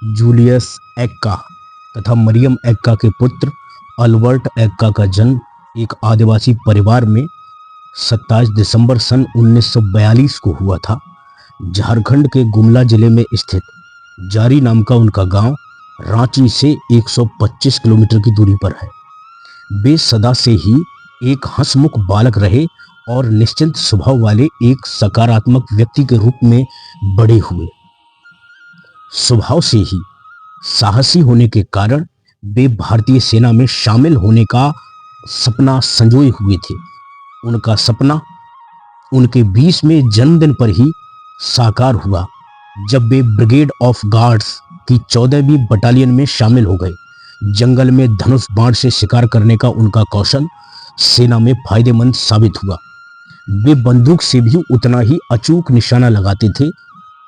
Julius Ekka तथा मरियम एक्का के पुत्र अल्बर्ट एक्का का जन्म एक आदिवासी परिवार में 27 दिसंबर सन 1942 को हुआ था। झारखंड के गुमला जिले में स्थित जारी नाम का उनका गांव रांची से 125 किलोमीटर की दूरी पर है। वे सदा से ही एक हंसमुख बालक रहे और निश्चिंत स्वभाव वाले एक सकारात्मक व्यक्ति के रूप में बड़े हुए। स्वभाव से ही साहसी होने के कारण वे भारतीय सेना में शामिल होने का सपना संजोए हुए थे। उनका सपना उनके 20वें जन्मदिन पर ही साकार हुआ, जब वे ब्रिगेड ऑफ गार्ड्स की 14वीं बटालियन में शामिल हो गए। जंगल में धनुष बाण से शिकार करने का उनका कौशल सेना में फायदेमंद साबित हुआ। वे बंदूक से भी उतना ही अचूक निशाना लगाते थे।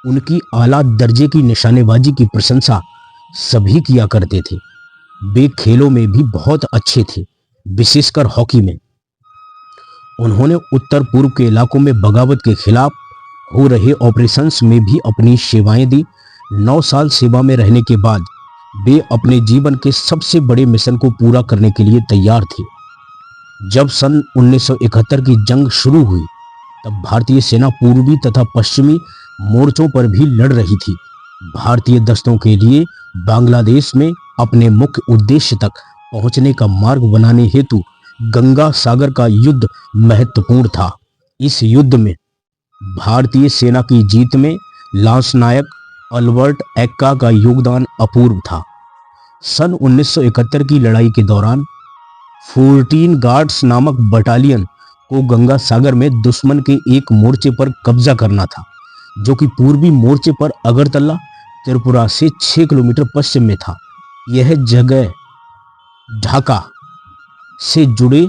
उनकी आला दर्जे की निशानेबाजी की प्रशंसा सभी किया करते थे। वे खेलों में भी बहुत अच्छे थे, विशेषकर हॉकी में। उन्होंने उत्तर पूर्व के इलाकों में बगावत के खिलाफ हो रहे ऑपरेशंस में भी अपनी सेवाएं दी। 9 साल सेवा में रहने के बाद वे अपने जीवन के सबसे बड़े मिशन को पूरा करने के लिए तैयार थे। जब सन 1971 की जंग शुरू हुई, तब भारतीय सेना पूर्वी तथा पश्चिमी मोर्चों पर भी लड़ रही थी। भारतीय दस्तों के लिए बांग्लादेश में अपने मुख्य उद्देश्य तक पहुंचने का मार्ग बनाने हेतु गंगा सागर का युद्ध महत्वपूर्ण था। इस युद्ध में भारतीय सेना की जीत में लांस नायक अल्बर्ट एक्का का योगदान अपूर्व था। सन 1971 की लड़ाई के दौरान 14 गार्ड्स नामक बटालियन को गंगा सागर में दुश्मन के एक मोर्चे पर कब्जा करना था, जो कि पूर्वी मोर्चे पर अगरतला त्रिपुरा से 6 किलोमीटर पश्चिम में था। यह जगह ढाका से जुड़े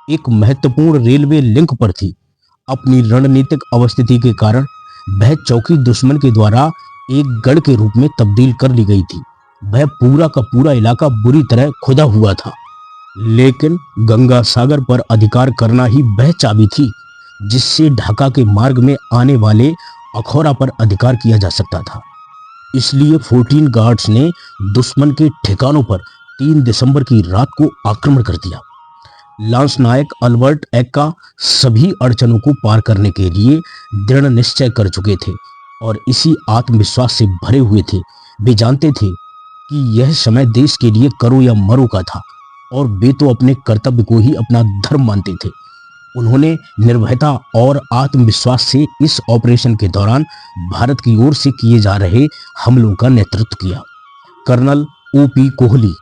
एक महत्वपूर्ण रेलवे लिंक पर थी। अपनी रणनीतिक अवस्थिति के कारण वह चौकी दुश्मन के द्वारा एक गढ़ के रूप में तब्दील कर ली गई थी। वह पूरा का पूरा इलाका बुरी तरह खुदा हुआ था, लेकिन गंगा सागर पर अधिकार करना ही वह चाबी थी जिससे ढाका के मार्ग में आने वाले अखौरा पर अधिकार किया जा सकता था। इसलिए 14 गार्ड्स ने दुश्मन के ठिकानों पर 3 दिसंबर की रात को आक्रमण कर दिया। लांस नायक अल्बर्ट एक्का सभी अड़चनों को पार करने के लिए दृढ़ निश्चय कर चुके थे और इसी आत्मविश्वास से भरे हुए थे। वे जानते थे कि यह समय देश के लिए करो या मरो का था और वे तो अपने कर्तव्य को ही अपना धर्म मानते थे। उन्होंने निर्भयता और आत्मविश्वास से इस ऑपरेशन के दौरान भारत की ओर से किए जा रहे हमलों का नेतृत्व किया। कर्नल ओपी कोहली,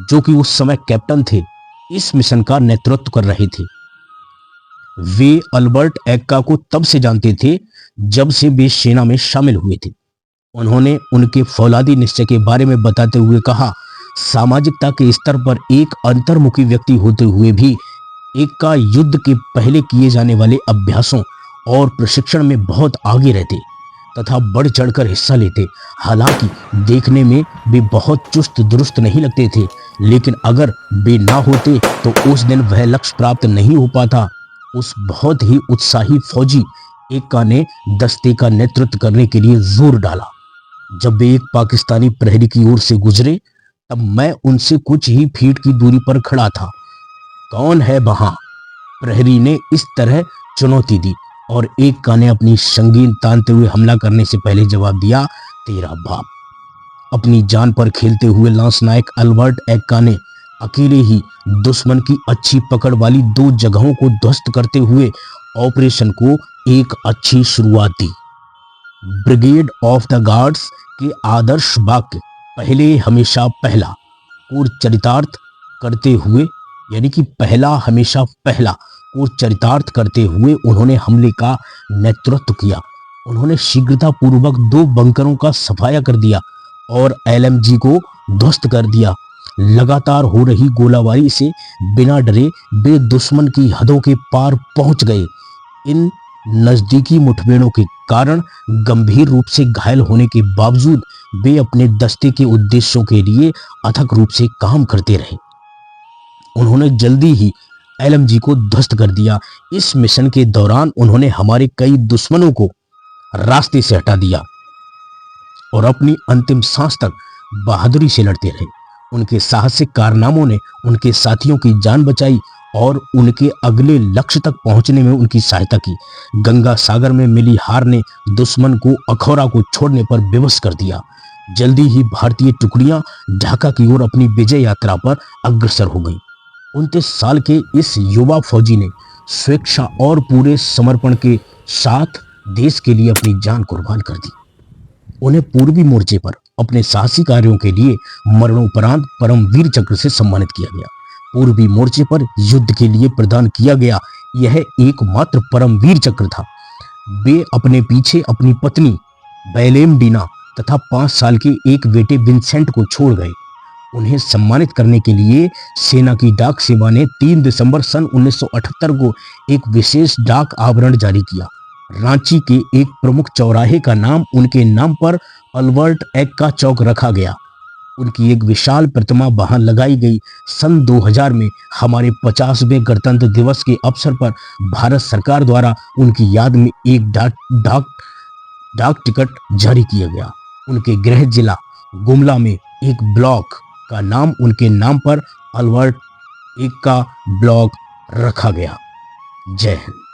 जो कि उस समय कैप्टन थे, इस मिशन का नेतृत्व कर रहे थे। वे अल्बर्ट एक्का को तब से जानते थे जब से वे सेना में शामिल हुए थे। उन्होंने उनके फौलादी निश्चय के बारे में बताते हुए कहा, सामाजिकता के स्तर पर एक अंतर्मुखी व्यक्ति होते हुए भी एक्का युद्ध के पहले किए जाने वाले अभ्यासों और प्रशिक्षण में बहुत आगे रहते तथा बढ़ चढ़कर हिस्सा लेते। हालांकि देखने में वे बहुत चुस्त दुरुस्त नहीं लगते थे, लेकिन अगर वे ना होते तो उस दिन वह लक्ष्य प्राप्त नहीं हो पाता। उस बहुत ही उत्साही फौजी एक्का ने दस्ते का नेतृत्व करने के लिए जोर डाला। जब वे एक पाकिस्तानी प्रहरी की ओर से गुजरे, तब मैं उनसे कुछ ही फीट की दूरी पर खड़ा था। कौन है वहां? प्रहरी ने इस तरह चुनौती दी और एक्का ने अपनी संगीन तानते हुए हमला करने से पहले जवाब दिया, तेरा बाप। अपनी जान पर खेलते हुए लांस नायक अल्बर्ट एक्का ने अकेले ही दुश्मन की अच्छी पकड़ वाली 2 जगहों को ध्वस्त करते हुए ऑपरेशन को एक अच्छी शुरुआत दी। ब्रिगेड ऑफ द गार्ड्स के आदर्श वाक्य पहले हमेशा पहला को चरितार्थ करते हुए, यानी कि पहला हमेशा पहला को चरितार्थ करते हुए उन्होंने हमले का नेतृत्व किया। उन्होंने शीघ्रता पूर्वक 2 बंकरों का सफाया कर दिया और एलएमजी को ध्वस्त कर दिया। लगातार हो रही गोलाबारी से बिना डरे वे दुश्मन की हदों के पार पहुंच गए। इन नजदीकी मुठभेड़ों के कारण गंभीर रूप से घायल होने के बावजूद वे अपने दस्ते के उद्देश्यों के लिए अथक रूप से काम करते रहे। उन्होंने जल्दी ही एलएमजी को ध्वस्त कर दिया। इस मिशन के दौरान उन्होंने हमारे कई दुश्मनों को रास्ते से हटा दिया। और अपनी अंतिम सांस तक बहादुरी से लड़ते रहे। उनके साहसिक कारनामों ने उनके साथियों की जान बचाई और उनके अगले लक्ष्य तक पहुंचने में उनकी सहायता की। गंगा सागर में मिली हार ने दुश्मन को अखौरा को छोड़ने पर विवश कर दिया। जल्दी ही भारतीय टुकड़ियां ढाका की ओर अपनी विजय यात्रा पर अग्रसर हो गईं। 29 साल के इस युवा फौजी ने स्वेच्छा और पूरे समर्पण के साथ देश के लिए अपनी जान कुर्बान कर दी। उन्हें पूर्वी मोर्चे पर अपने साहसी कार्यों के लिए मरणोपरांत परमवीर चक्र से सम्मानित किया गया। पूर्वी मोर्चे पर युद्ध के लिए प्रदान किया गया यह एकमात्र परमवीर चक्र था। वे अपने पीछे अपनी पत्नी बैलेमडीना तथा 5 साल के एक बेटे विंसेंट को छोड़ गए। उन्हें सम्मानित करने के लिए सेना की डाक सेवा ने 3 दिसंबर सन 1978 को एक विशेष डाक आवरण जारी किया। रांची के एक प्रमुख चौराहे का नाम उनके नाम पर अल्बर्ट एक्का चौक रखा गया। उनकी एक विशाल प्रतिमा वहां लगाई गई। सन 2000 में हमारे 50वें गणतंत्र दिवस के अवसर पर भारत सरकार द्वारा उनकी याद में एक डाक टिकट जारी किया गया। उनके गृह जिला गुमला में एक ब्लॉक का नाम उनके नाम पर अल्बर्ट एक्का ब्लॉक रखा गया। जय हिंद।